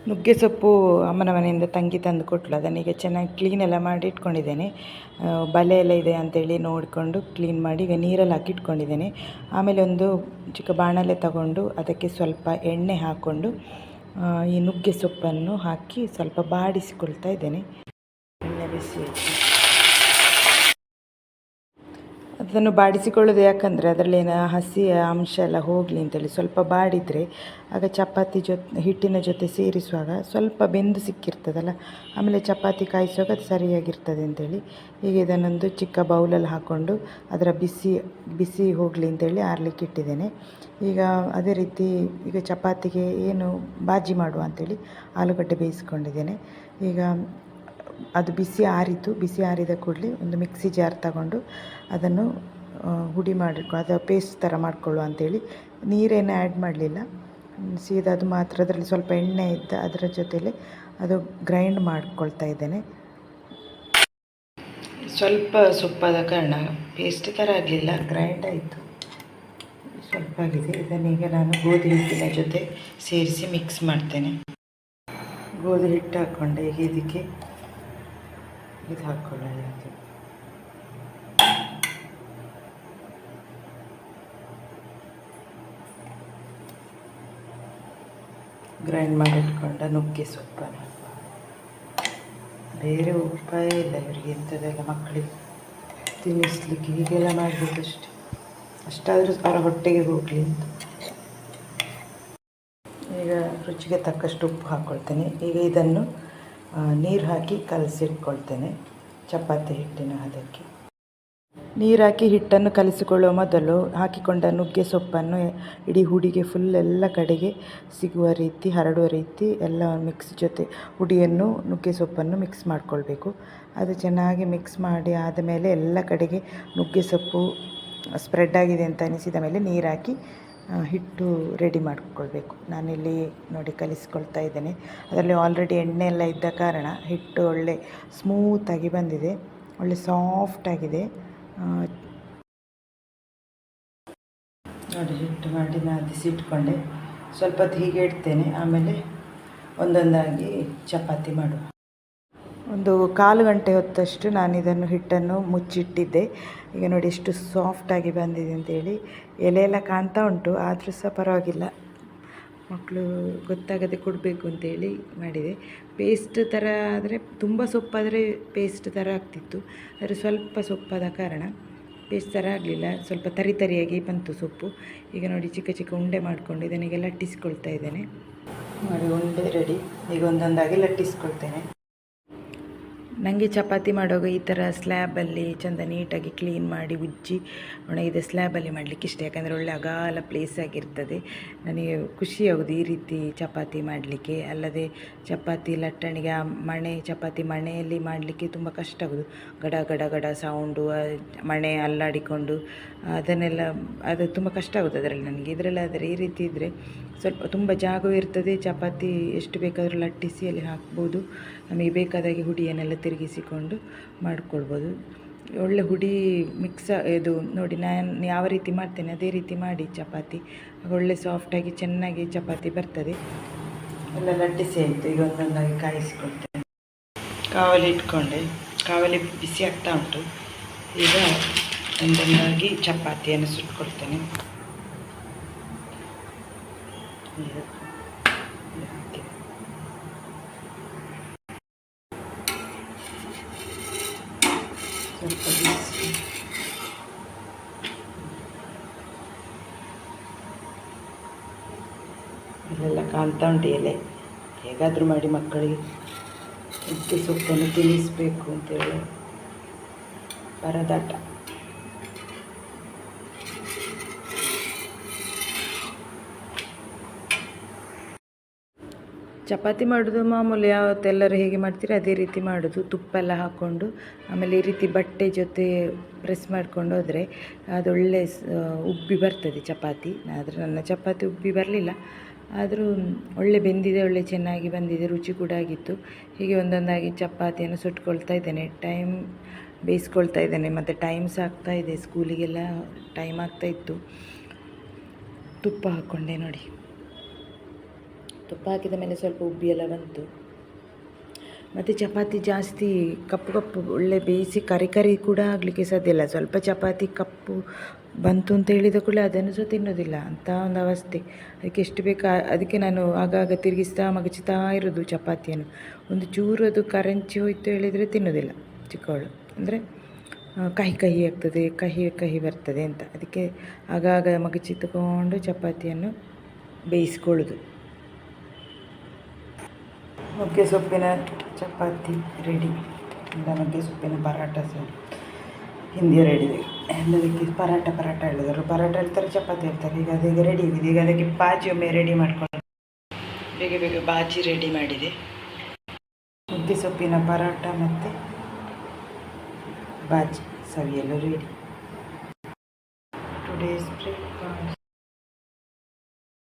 ನುಗ್ಗೆ ಸೊಪ್ಪು ಅಮ್ಮನ ಮನೆಯಿಂದ ತಂಗಿ ತಂದು ಕೊಟ್ಟಳು. ಅದನ್ನೀಗ ಚೆನ್ನಾಗಿ ಕ್ಲೀನೆಲ್ಲ ಮಾಡಿ ಇಟ್ಕೊಂಡಿದ್ದೇನೆ. ಬಲೆ ಎಲ್ಲ ಇದೆ ಅಂತೇಳಿ ನೋಡಿಕೊಂಡು ಕ್ಲೀನ್ ಮಾಡಿ ಈಗ ನೀರಲ್ಲಿ ಹಾಕಿ ಇಟ್ಕೊಂಡಿದ್ದೇನೆ. ಆಮೇಲೆ ಒಂದು ಚಿಕ್ಕ ಬಾಣಲೆ ತಗೊಂಡು ಅದಕ್ಕೆ ಸ್ವಲ್ಪ ಎಣ್ಣೆ ಹಾಕ್ಕೊಂಡು ಈ ನುಗ್ಗೆ ಸೊಪ್ಪನ್ನು ಹಾಕಿ ಸ್ವಲ್ಪ ಬಾಡಿಸಿಕೊಳ್ತಾ ಇದ್ದೇನೆ. ಎಣ್ಣೆ ಬಿಸಿ ಅದನ್ನು ಬಾಡಿಸಿಕೊಳ್ಳೋದು ಯಾಕಂದರೆ ಅದರಲ್ಲಿನ ಹಸಿ ಅಂಶ ಎಲ್ಲ ಹೋಗಲಿ ಅಂತೇಳಿ. ಸ್ವಲ್ಪ ಬಾಡಿದರೆ ಆಗ ಚಪಾತಿ ಹಿಟ್ಟಿನ ಜೊತೆ ಸೇರಿಸುವಾಗ ಸ್ವಲ್ಪ ಬೆಂದು ಸಿಕ್ಕಿರ್ತದಲ್ಲ, ಆಮೇಲೆ ಚಪಾತಿ ಕಾಯಿಸುವಾಗ ಅದು ಸರಿಯಾಗಿರ್ತದೆ ಅಂತೇಳಿ. ಈಗ ಇದನ್ನೊಂದು ಚಿಕ್ಕ ಬೌಲಲ್ಲಿ ಹಾಕ್ಕೊಂಡು ಅದರ ಬಿಸಿ ಹೋಗಲಿ ಅಂತೇಳಿ ಆರಲಿಕ್ಕೆ ಇಟ್ಟಿದ್ದೇನೆ. ಈಗ ಅದೇ ರೀತಿ ಈಗ ಚಪಾತಿಗೆ ಏನು ಬಾಜಿ ಮಾಡುವ ಅಂಥೇಳಿ ಆಲೂಗಡ್ಡೆ ಬೇಯಿಸ್ಕೊಂಡಿದ್ದೇನೆ. ಈಗ ಅದು ಬಿಸಿ ಆರಿದ ಕೂಡಲೇ ಒಂದು ಮಿಕ್ಸಿ ಜಾರ್ ತಗೊಂಡು ಅದನ್ನು ಹುಡಿ ಅದು ಪೇಸ್ಟ್ ಥರ ಮಾಡಿಕೊಳ್ಳುವ ಅಂಥೇಳಿ. ನೀರೇನು ಆ್ಯಡ್ ಮಾಡಲಿಲ್ಲ, ಸೀದಾ ಅದು ಮಾತ್ರ ಅದರಲ್ಲಿ ಸ್ವಲ್ಪ ಎಣ್ಣೆ ಇದ್ದ ಅದರ ಜೊತೆಲೇ ಅದು ಗ್ರೈಂಡ್ ಮಾಡ್ಕೊಳ್ತಾ ಇದ್ದೇನೆ. ಸ್ವಲ್ಪ ಸೊಪ್ಪಾದ ಕಾರಣ ಪೇಸ್ಟ್ ಥರ ಆಗಲಿಲ್ಲ, ಗ್ರೈಂಡ್ ಆಯಿತು, ಸ್ವಲ್ಪ ಆಗಿದೆ. ಇದನ್ನೀಗ ನಾನು ಗೋಧಿ ಹಿಟ್ಟಿನ ಜೊತೆ ಸೇರಿಸಿ ಮಿಕ್ಸ್ ಮಾಡ್ತೇನೆ. ಗೋಧಿ ಹಿಟ್ಟು ಹಾಕ್ಕೊಂಡೆ. ಈಗ ಇದಕ್ಕೆ ಇದು ಹಾಕ್ಕೊಳ್ಳೋಣ. ಗ್ರೈಂಡ್ ಮಾಡಿಟ್ಕೊಂಡ ನುಗ್ಗೆ ಸೊಪ್ಪನ್ನು, ಬೇರೆ ಉಪಾಯ ಇಲ್ಲ ಇವರಿಗೆ ಇಂಥದ್ದೆಲ್ಲ ಮಕ್ಕಳಿಗೆ ತಿನ್ನಿಸ್ಲಿಕ್ಕೆ. ಹೀಗೆಲ್ಲ ಮಾಡಬೇಕಷ್ಟೆ, ಅಷ್ಟಾದರೂ ಅವರ ಹೊಟ್ಟೆಗೆ ಹೋಗಲಿ ಅಂತ. ಈಗ ರುಚಿಗೆ ತಕ್ಕಷ್ಟು ಉಪ್ಪು ಹಾಕ್ಕೊಳ್ತೇನೆ. ಈಗ ಇದನ್ನು ನೀರು ಹಾಕಿ ಕಲಸಿಟ್ಕೊಳ್ತೇನೆ. ಚಪಾತಿ ಹಿಟ್ಟಿನ ಅದಕ್ಕೆ ನೀರು ಹಾಕಿ ಹಿಟ್ಟನ್ನು ಕಲಿಸಿಕೊಳ್ಳುವ ಮೊದಲು ಹಾಕಿಕೊಂಡ ನುಗ್ಗೆ ಸೊಪ್ಪನ್ನು ಇಡೀ ಹುಡಿಗೆ ಫುಲ್ ಎಲ್ಲ ಕಡೆಗೆ ಸಿಗುವ ರೀತಿ, ಹರಡುವ ರೀತಿ ಎಲ್ಲ ಮಿಕ್ಸ್ ಜೊತೆ ಹುಡಿಯನ್ನು ನುಗ್ಗೆ ಸೊಪ್ಪನ್ನು ಮಿಕ್ಸ್ ಮಾಡಿಕೊಳ್ಬೇಕು. ಅದು ಚೆನ್ನಾಗಿ ಮಿಕ್ಸ್ ಮಾಡಿ ಆದಮೇಲೆ ಎಲ್ಲ ಕಡೆಗೆ ನುಗ್ಗೆ ಸೊಪ್ಪು ಸ್ಪ್ರೆಡ್ ಆಗಿದೆ ಅಂತ ಅನಿಸಿದ ಮೇಲೆ ನೀರು ಹಾಕಿ ಹಿಟ್ಟು ರೆಡಿ ಮಾಡಿಕೊಳ್ಬೇಕು. ನಾನಿಲ್ಲಿ ನೋಡಿ ಕಲಿಸ್ಕೊಳ್ತಾ ಇದ್ದೇನೆ. ಅದರಲ್ಲಿ ಆಲ್ರೆಡಿ ಎಣ್ಣೆ ಎಲ್ಲ ಇದ್ದ ಕಾರಣ ಹಿಟ್ಟು ಒಳ್ಳೆ ಸ್ಮೂತಾಗಿ ಬಂದಿದೆ, ಒಳ್ಳೆ ಸಾಫ್ಟಾಗಿದೆ ನೋಡಿ. ಹಿಟ್ಟು ಮಾಡಿ ನಾದಿಸಿಟ್ಕೊಂಡೆ. ಸ್ವಲ್ಪ ಹೊತ್ತು ಹೀಗೆ ಇಡ್ತೇನೆ, ಆಮೇಲೆ ಒಂದೊಂದಾಗಿ ಚಪಾತಿ ಮಾಡುವ. ಒಂದು 1/4 ಗಂಟೆ ಹೊತ್ತಷ್ಟು ನಾನು ಇದನ್ನು ಹಿಟ್ಟನ್ನು ಮುಚ್ಚಿಟ್ಟಿದ್ದೆ. ಈಗ ನೋಡಿ ಎಷ್ಟು ಸಾಫ್ಟಾಗಿ ಬಂದಿದೆ ಅಂತೇಳಿ. ಎಲೆ ಎಲ್ಲ ಕಾಣ್ತಾ ಉಂಟು, ಆದರೂ ಸಹ ಪರವಾಗಿಲ್ಲ, ಮಕ್ಕಳು ಗೊತ್ತಾಗದೆ ಕೊಡಬೇಕು ಅಂತೇಳಿ ಮಾಡಿದೆ. ಪೇಸ್ಟ್ ಥರ ಆದರೆ, ತುಂಬ ಸೊಪ್ಪಾದರೆ ಪೇಸ್ಟ್ ಥರ ಆಗ್ತಿತ್ತು, ಆದರೆ ಸ್ವಲ್ಪ ಸೊಪ್ಪಾದ ಕಾರಣ ಪೇಸ್ಟ್ ಥರ ಆಗಲಿಲ್ಲ, ಸ್ವಲ್ಪ ತರಿಯಾಗಿ ಬಂತು ಸೊಪ್ಪು. ಈಗ ನೋಡಿ ಚಿಕ್ಕ ಚಿಕ್ಕ ಉಂಡೆ ಮಾಡಿಕೊಂಡು ಇದನ್ನೀಗ ಲಟ್ಟಿಸ್ಕೊಳ್ತಾ ಇದ್ದೇನೆ. ನೋಡಿ ಉಂಡೆ ರೆಡಿ. ಈಗ ಒಂದೊಂದಾಗಿ ಲಟ್ಟಿಸ್ಕೊಳ್ತೇನೆ. ನನಗೆ ಚಪಾತಿ ಮಾಡುವಾಗ ಈ ಥರ ಸ್ಲ್ಯಾಬಲ್ಲಿ ಚೆಂದ ನೀಟಾಗಿ ಕ್ಲೀನ್ ಮಾಡಿ ಉಜ್ಜಿ ಒಣಗಿದ ಸ್ಲ್ಯಾಬಲ್ಲಿ ಮಾಡಲಿಕ್ಕೆ ಇಷ್ಟ. ಯಾಕಂದರೆ ಒಳ್ಳೆ ಅಗಾಲ ಪ್ಲೇಸ್ ಆಗಿರ್ತದೆ. ನನಗೆ ಖುಷಿಯಾಗೋದು ಈ ರೀತಿ ಚಪಾತಿ ಮಾಡಲಿಕ್ಕೆ. ಅಲ್ಲದೆ ಚಪಾತಿ ಲಟ್ಟಣಿಗೆ ಚಪಾತಿ ಮಣೆಯಲ್ಲಿ ಮಾಡಲಿಕ್ಕೆ ತುಂಬ ಕಷ್ಟ ಆಗೋದು. ಗಡ ಗಡ ಗಡ ಸೌಂಡು, ಮಣೆ ಅಲ್ಲಾಡಿಕೊಂಡು ಅದು ತುಂಬ ಕಷ್ಟ ಆಗೋದು ಅದರಲ್ಲಿ ನನಗೆ. ಇದರಲ್ಲಾದರೆ ಈ ರೀತಿ ಇದ್ದರೆ ಸ್ವಲ್ಪ ತುಂಬ ಜಾಗವೂ ಇರ್ತದೆ. ಚಪಾತಿ ಎಷ್ಟು ಬೇಕಾದರೂ ಲಟ್ಟಿಸಿ ಅಲ್ಲಿ ಹಾಕ್ಬೋದು. ನಮಗೆ ಬೇಕಾದಾಗೆ ಹುಡಿಯನ್ನೆಲ್ಲ ತಿರುಗಿಸಿಕೊಂಡು ಮಾಡಿಕೊಳ್ಬೋದು. ಒಳ್ಳೆ ಹುಡಿ ಇದು ನೋಡಿ, ನಾನು ಯಾವ ರೀತಿ ಮಾಡ್ತೇನೆ ಅದೇ ರೀತಿ ಮಾಡಿ ಚಪಾತಿ ಒಳ್ಳೆ ಸಾಫ್ಟಾಗಿ ಚೆನ್ನಾಗಿ ಚಪಾತಿ ಬರ್ತದೆ. ಎಲ್ಲ ಲಟ್ಟಿಸಿ ಆಯಿತು. ಈಗ ಒಂದೊಂದಾಗಿ ಕಾಯಿಸಿಕೊಳ್ತೇನೆ. ಕಾವಲಿ ಇಟ್ಕೊಂಡೆ, ಕಾವಲಿ ಬಿಸಿ ಆಗ್ತಾ ಉಂಟು. ಈಗ ಒಂದೊಂದಾಗಿ ಚಪಾತಿಯನ್ನು ಸುಟ್ಕೊಳ್ತೇನೆ. ಸ್ವಲ್ಪ ಬಿಸಿ ಇಲ್ಲೆಲ್ಲ ಕಾಣ್ತಾ ಉಂಟು ಎಲೆ. ಹೇಗಾದರೂ ಮಾಡಿ ಮಕ್ಕಳಿಗೆ ನುಗ್ಗೆ ಸೊಪ್ಪನ್ನು ತಿನ್ನಿಸಬೇಕು ಅಂತೇಳಿ ಪರದಾಟ. ಚಪಾತಿ ಮಾಡೋದು ಮಾಮೂಲಿ ಯಾವತ್ತೆಲ್ಲರೂ ಹೇಗೆ ಮಾಡ್ತೀರಿ ಅದೇ ರೀತಿ ಮಾಡೋದು. ತುಪ್ಪ ಎಲ್ಲ ಹಾಕ್ಕೊಂಡು ಆಮೇಲೆ ಈ ರೀತಿ ಬಟ್ಟೆ ಜೊತೆ ಪ್ರೆಸ್ ಮಾಡ್ಕೊಂಡು ಹೋದರೆ ಅದೊಳ್ಳೆ ಉಬ್ಬಿ ಬರ್ತದೆ ಚಪಾತಿ. ಆದರೆ ನನ್ನ ಚಪಾತಿ ಉಬ್ಬಿ ಬರಲಿಲ್ಲ, ಆದರೂ ಒಳ್ಳೆ ಬೆಂದಿದೆ, ಒಳ್ಳೆ ಚೆನ್ನಾಗಿ ಬಂದಿದೆ, ರುಚಿ ಕೂಡ ಆಗಿತ್ತು. ಹೀಗೆ ಒಂದೊಂದಾಗಿ ಚಪಾತಿಯನ್ನು ಸುಟ್ಕೊಳ್ತಾ ಇದ್ದೇನೆ. ಬೇಯಿಸ್ಕೊಳ್ತಾ ಇದ್ದೇನೆ. ಮತ್ತು ಟೈಮ್ ಸಹ ಆಗ್ತಾ ಇದೆ, ಸ್ಕೂಲಿಗೆಲ್ಲ ಟೈಮ್ ಆಗ್ತಾಯಿತ್ತು. ತುಪ್ಪ ಹಾಕ್ಕೊಂಡೆ ನೋಡಿ, ತುಪ್ಪ ಹಾಕಿದ ಮೇಲೆ ಸ್ವಲ್ಪ ಉಬ್ಬಿ ಎಲ್ಲ ಬಂತು. ಮತ್ತು ಚಪಾತಿ ಜಾಸ್ತಿ ಕಪ್ಪು ಕಪ್ಪು ಒಳ್ಳೆ ಬೇಯಿಸಿ ಕರಿ ಕೂಡ ಆಗಲಿಕ್ಕೆ ಸಾಧ್ಯ ಇಲ್ಲ. ಸ್ವಲ್ಪ ಚಪಾತಿ ಕಪ್ಪು ಬಂತು ಅಂತ ಹೇಳಿದ ಕೂಡಲೇ ಅದನ್ನು ಸಹ ತಿನ್ನೋದಿಲ್ಲ ಅಂತ ಒಂದು ಅವಸ್ಥೆ. ಅದಕ್ಕೆ ಎಷ್ಟು ಬೇಕು ಅದಕ್ಕೆ ನಾನು ಆಗಾಗ ತಿರುಗಿಸ್ತಾ ಮಗಚ್ತಾ ಇರೋದು ಚಪಾತಿಯನ್ನು. ಒಂದು ಚೂರು ಅದು ಕರಂಚಿ ಹೋಯ್ತು ಹೇಳಿದರೆ ತಿನ್ನೋದಿಲ್ಲ ಚಿಕ್ಕವಳು. ಅಂದರೆ ಕಹಿ ಆಗ್ತದೆ, ಕಹಿ ಬರ್ತದೆ ಅಂತ. ಅದಕ್ಕೆ ಆಗಾಗ ಮಗಚಿಟ್ಟುಕೊಂಡು ಚಪಾತಿಯನ್ನು ಬೇಯಿಸ್ಕೊಳ್ಳೋದು. ನುಗ್ಗೆ ಸೊಪ್ಪಿನ ಚಪಾತಿ ರೆಡಿ, ಇಲ್ಲ ನುಗ್ಗೆ ಸೊಪ್ಪಿನ ಪರಾಟ ಸಹ ಹಿಂದಿಯ ರೆಡಿ. ಎಲ್ಲದಕ್ಕೆ ಪರಾಟ ಹೇಳಿದರು. ಪರಾಟ ಹೇಳ್ತಾರೆ, ಚಪಾತಿ ಹೇಳ್ತಾರೆ. ಈಗ ಅದೀಗ ರೆಡಿ ಆಗಿದೆ. ಈಗ ಅದಕ್ಕೆ ಬಾಜಿ ಒಮ್ಮೆ ರೆಡಿ ಮಾಡ್ಕೊಂಡು ಬೇಗ ಬಾಜಿ ರೆಡಿ ಮಾಡಿದೆ. ನುಗ್ಗೆ ಸೊಪ್ಪಿನ ಪರಾಟ ಮತ್ತು ಬಾಜಿ ಸವಿಯಲು ರೆಡಿ. Today's breakfast.